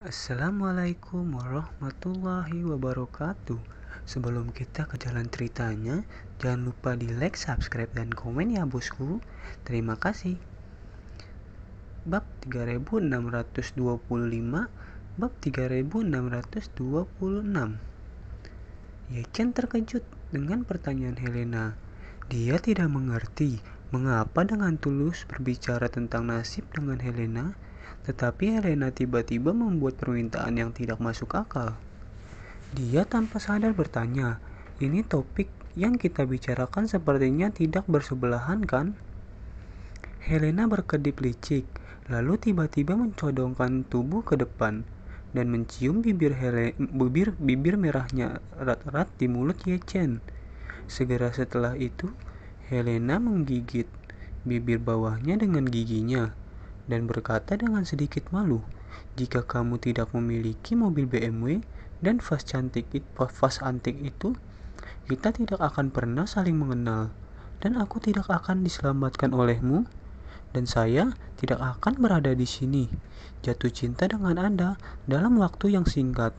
Assalamualaikum warahmatullahi wabarakatuh. Sebelum kita ke jalan ceritanya, jangan lupa di like, subscribe, dan komen ya bosku. Terima kasih. Bab 3625, Bab 3626. Yechen terkejut dengan pertanyaan Helena. Dia tidak mengerti mengapa dengan tulus berbicara tentang nasib dengan Helena, tetapi Helena tiba-tiba membuat permintaan yang tidak masuk akal. Dia tanpa sadar bertanya, "Ini topik yang kita bicarakan sepertinya tidak bersebelahan, kan?" Helena berkedip licik, lalu tiba-tiba mencodongkan tubuh ke depan dan mencium bibir merahnya erat-erat di mulut Yechen. Segera setelah itu, Helena menggigit bibir bawahnya dengan giginya dan berkata dengan sedikit malu, "Jika kamu tidak memiliki mobil BMW dan vas antik itu, kita tidak akan pernah saling mengenal, dan aku tidak akan diselamatkan olehmu, dan saya tidak akan berada di sini, jatuh cinta dengan Anda dalam waktu yang singkat.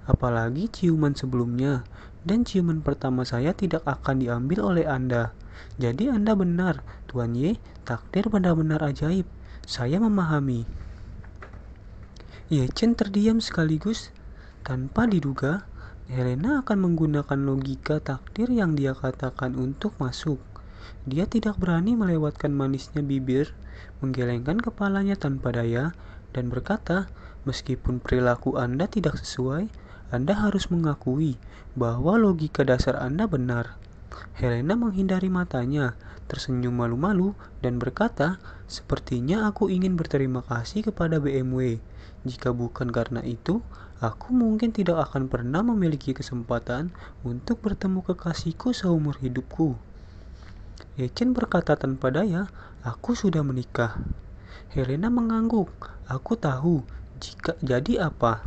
Apalagi ciuman sebelumnya, dan ciuman pertama saya tidak akan diambil oleh Anda. Jadi Anda benar, Tuan Ye, takdir benar-benar ajaib. Saya memahami." Yechen terdiam sekaligus. Tanpa diduga, Helena akan menggunakan logika takdir yang dia katakan untuk masuk. Dia tidak berani melewatkan manisnya bibir, menggelengkan kepalanya tanpa daya, dan berkata, "Meskipun perilaku Anda tidak sesuai, Anda harus mengakui bahwa logika dasar Anda benar." Helena menghindari matanya, tersenyum malu-malu, dan berkata, "Sepertinya aku ingin berterima kasih kepada BMW. Jika bukan karena itu, aku mungkin tidak akan pernah memiliki kesempatan untuk bertemu kekasihku seumur hidupku." Yechen berkata tanpa daya, "Aku sudah menikah." Helena mengangguk. "Aku tahu. Jadi apa?"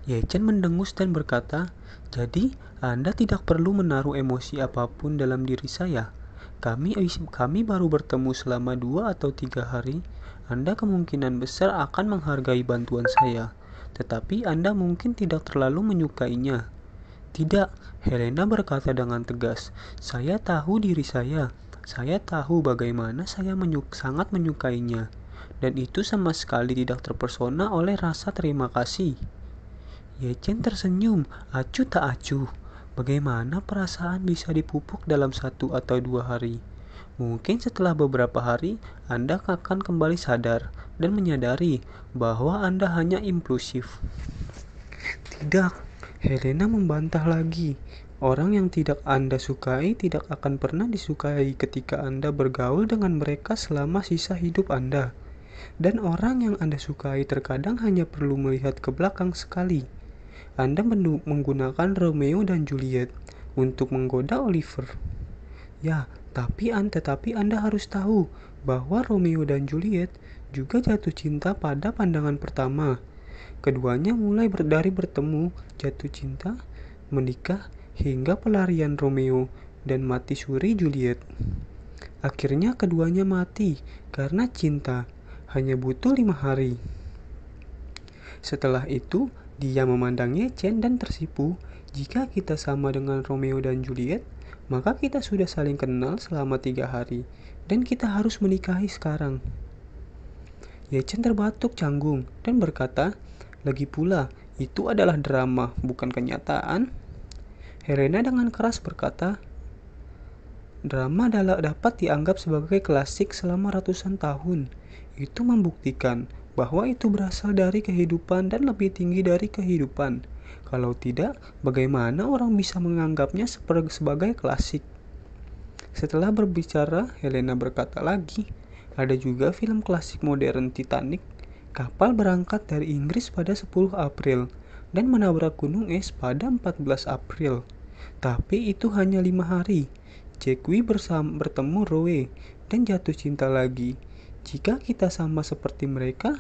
Yechen mendengus dan berkata, "Jadi, Anda tidak perlu menaruh emosi apapun dalam diri saya. Kami baru bertemu selama 2 atau 3 hari. Anda kemungkinan besar akan menghargai bantuan saya, tetapi Anda mungkin tidak terlalu menyukainya." "Tidak," Helena berkata dengan tegas. "Saya tahu diri saya. Saya tahu bagaimana saya sangat menyukainya. Dan itu sama sekali tidak terpesona oleh rasa terima kasih." Yechen tersenyum, acuh tak acuh. Bagaimana perasaan bisa dipupuk dalam 1 atau 2 hari? Mungkin setelah beberapa hari, Anda akan kembali sadar dan menyadari bahwa Anda hanya impulsif. "Tidak," Helena membantah lagi. "Orang yang tidak Anda sukai tidak akan pernah disukai ketika Anda bergaul dengan mereka selama sisa hidup Anda. Dan orang yang Anda sukai terkadang hanya perlu melihat ke belakang sekali. Anda menggunakan Romeo dan Juliet untuk menggoda Oliver. Ya, tetapi Anda harus tahu bahwa Romeo dan Juliet juga jatuh cinta pada pandangan pertama. Keduanya mulai dari bertemu, jatuh cinta, menikah, hingga pelarian Romeo dan mati suri Juliet. Akhirnya keduanya mati karena cinta, hanya butuh 5 hari. Setelah itu, dia memandang Yechen dan tersipu. Jika kita sama dengan Romeo dan Juliet, maka kita sudah saling kenal selama 3 hari, dan kita harus menikahi sekarang." Yechen terbatuk canggung dan berkata, "Lagi pula, itu adalah drama, bukan kenyataan." Helena dengan keras berkata, "Drama dapat dianggap sebagai klasik selama ratusan tahun. Itu membuktikan bahwa itu berasal dari kehidupan dan lebih tinggi dari kehidupan. Kalau tidak, bagaimana orang bisa menganggapnya sebagai klasik?" Setelah berbicara, Helena berkata lagi, "Ada juga film klasik modern Titanic. Kapal berangkat dari Inggris pada 10 April dan menabrak gunung es pada 14 April. Tapi itu hanya 5 hari. Jackie bertemu Roe dan jatuh cinta lagi. Jika kita sama seperti mereka,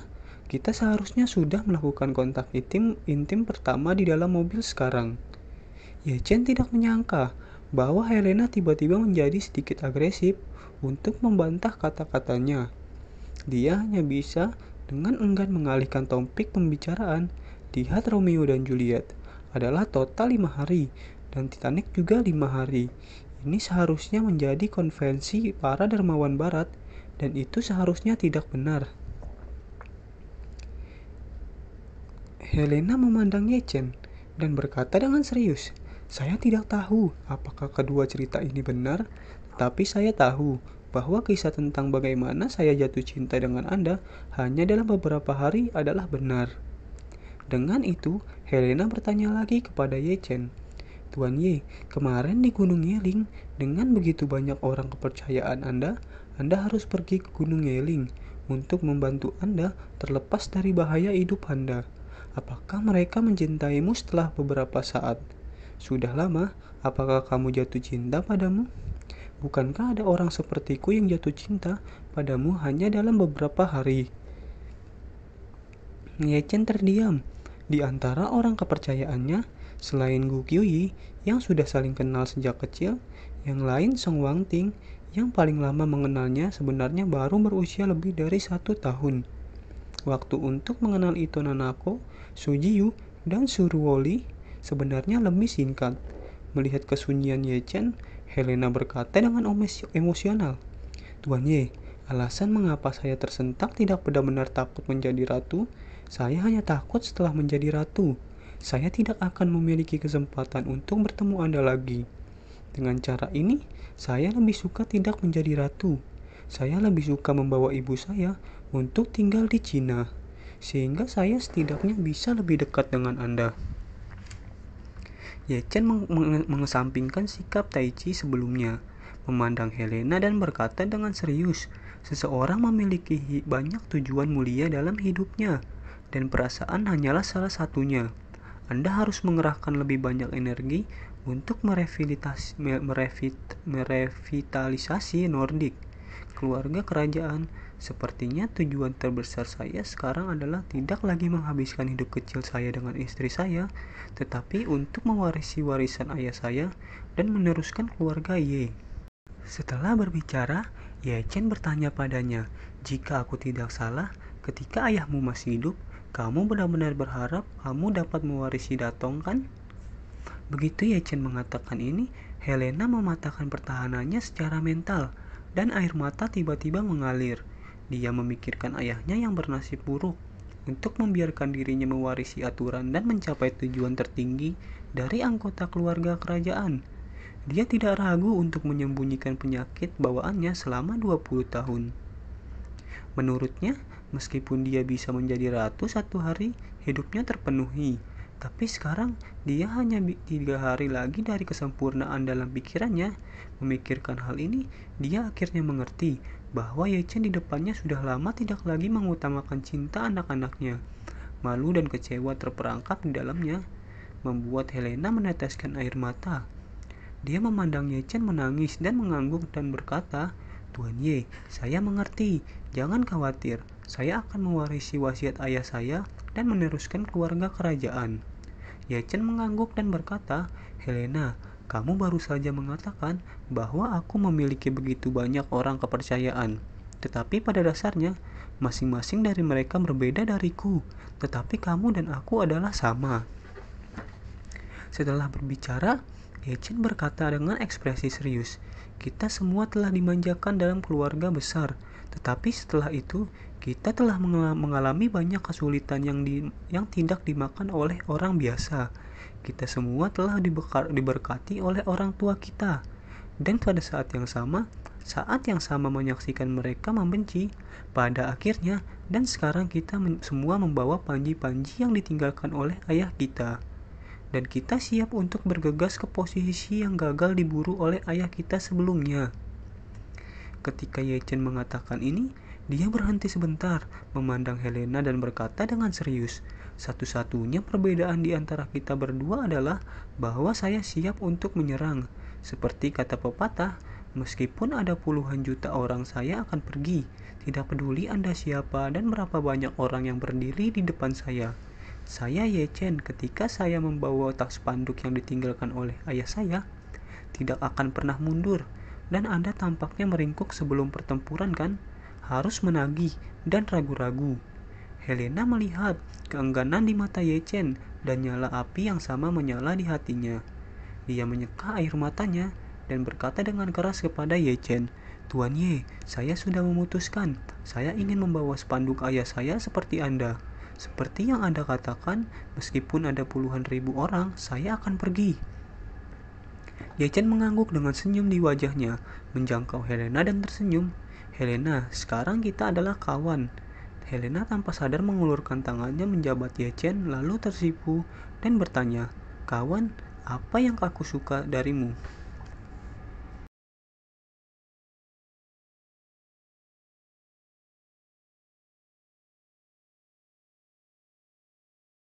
kita seharusnya sudah melakukan kontak intim pertama di dalam mobil sekarang." Yechen tidak menyangka bahwa Helena tiba-tiba menjadi sedikit agresif untuk membantah kata-katanya. Dia hanya bisa Dengan enggan mengalihkan topik pembicaraan, lihat Romeo dan Juliet adalah total 5 hari, dan Titanic juga 5 hari. Ini seharusnya menjadi konvensi para dermawan barat, dan itu seharusnya tidak benar. Helena memandang Yechen dan berkata dengan serius, "Saya tidak tahu apakah kedua cerita ini benar, tapi saya tahu bahwa kisah tentang bagaimana saya jatuh cinta dengan Anda hanya dalam beberapa hari adalah benar." Dengan itu, Helena bertanya lagi kepada Yechen, "Tuan Ye, kemarin di Gunung Yeling, dengan begitu banyak orang kepercayaan Anda harus pergi ke Gunung Yeling untuk membantu Anda terlepas dari bahaya hidup Anda. Apakah mereka mencintaimu setelah beberapa saat? Sudah lama, apakah kamu jatuh cinta padamu? Bukankah ada orang sepertiku yang jatuh cinta padamu hanya dalam beberapa hari?" Yechen terdiam. Di antara orang kepercayaannya, selain Gu Qiuyi yang sudah saling kenal sejak kecil, yang lain Song Wangting yang paling lama mengenalnya sebenarnya baru berusia lebih dari 1 tahun. Waktu untuk mengenal Ito Nanako, Su Jiu, dan Su Ruoli sebenarnya lebih singkat. Melihat kesunyian Yechen, Helena berkata dengan emosional, "Tuan Ye, alasan mengapa saya tersentak tidak benar-benar takut menjadi ratu. Saya hanya takut setelah menjadi ratu. Saya tidak akan memiliki kesempatan untuk bertemu Anda lagi. Dengan cara ini, saya lebih suka tidak menjadi ratu. Saya lebih suka membawa ibu saya untuk tinggal di Cina, sehingga saya setidaknya bisa lebih dekat dengan Anda." Yechen mengesampingkan sikap Taichi sebelumnya, memandang Helena dan berkata dengan serius, "Seseorang memiliki banyak tujuan mulia dalam hidupnya, dan perasaan hanyalah salah satunya. Anda harus mengerahkan lebih banyak energi untuk merevitalisasi Nordik, keluarga kerajaan. Sepertinya tujuan terbesar saya sekarang adalah tidak lagi menghabiskan hidup kecil saya dengan istri saya, tetapi untuk mewarisi warisan ayah saya dan meneruskan keluarga Ye." Setelah berbicara, Yechen bertanya padanya, "Jika aku tidak salah, ketika ayahmu masih hidup, kamu benar-benar berharap kamu dapat mewarisi Datong, kan?" Begitu Yechen mengatakan ini, Helena mematahkan pertahanannya secara mental, dan air mata tiba-tiba mengalir. Dia memikirkan ayahnya yang bernasib buruk untuk membiarkan dirinya mewarisi aturan dan mencapai tujuan tertinggi dari anggota keluarga kerajaan. Dia tidak ragu untuk menyembunyikan penyakit bawaannya selama 20 tahun. Menurutnya, meskipun dia bisa menjadi ratu 1 hari, hidupnya terpenuhi. Tapi sekarang, dia hanya 3 hari lagi dari kesempurnaan dalam pikirannya. Memikirkan hal ini, dia akhirnya mengerti bahwa Yechen di depannya sudah lama tidak lagi mengutamakan cinta anak-anaknya. Malu dan kecewa terperangkap di dalamnya, membuat Helena meneteskan air mata. Dia memandang Yechen menangis dan mengangguk dan berkata, "Tuan Ye, saya mengerti. Jangan khawatir. Saya akan mewarisi wasiat ayah saya dan meneruskan keluarga kerajaan." Yechen mengangguk dan berkata, "Helena, kamu baru saja mengatakan bahwa aku memiliki begitu banyak orang kepercayaan. Tetapi pada dasarnya, masing-masing dari mereka berbeda dariku. Tetapi kamu dan aku adalah sama." Setelah berbicara, Yechen berkata dengan ekspresi serius, "Kita semua telah dimanjakan dalam keluarga besar. Tetapi setelah itu, kita telah mengalami banyak kesulitan yang tidak dimakan oleh orang biasa. Kita semua telah diberkati oleh orang tua kita. Dan pada saat yang sama menyaksikan mereka membenci. Pada akhirnya, dan sekarang kita semua membawa panji-panji yang ditinggalkan oleh ayah kita. Dan kita siap untuk bergegas ke posisi yang gagal diburu oleh ayah kita sebelumnya." Ketika Yechen mengatakan ini, dia berhenti sebentar, memandang Helena dan berkata dengan serius, "Satu-satunya perbedaan di antara kita berdua adalah bahwa saya siap untuk menyerang. Seperti kata pepatah, meskipun ada puluhan juta orang, saya akan pergi. Tidak peduli Anda siapa dan berapa banyak orang yang berdiri di depan saya. Saya Yechen, ketika saya membawa tas spanduk yang ditinggalkan oleh ayah saya, tidak akan pernah mundur. Dan Anda tampaknya meringkuk sebelum pertempuran, kan? Harus menagih dan ragu-ragu. Helena melihat keengganan di mata Ye Chen dan nyala api yang sama menyala di hatinya. Dia menyeka air matanya dan berkata dengan keras kepada Ye Chen, "Tuan Ye, saya sudah memutuskan. Saya ingin membawa spanduk ayah saya seperti Anda. Seperti yang Anda katakan, meskipun ada puluhan ribu orang, saya akan pergi." Ye Chen mengangguk dengan senyum di wajahnya, menjangkau Helena dan tersenyum. "Helena, sekarang kita adalah kawan." Helena tanpa sadar mengulurkan tangannya menjabat Ye Chen lalu tersipu dan bertanya, "Kawan, apa yang aku suka darimu?"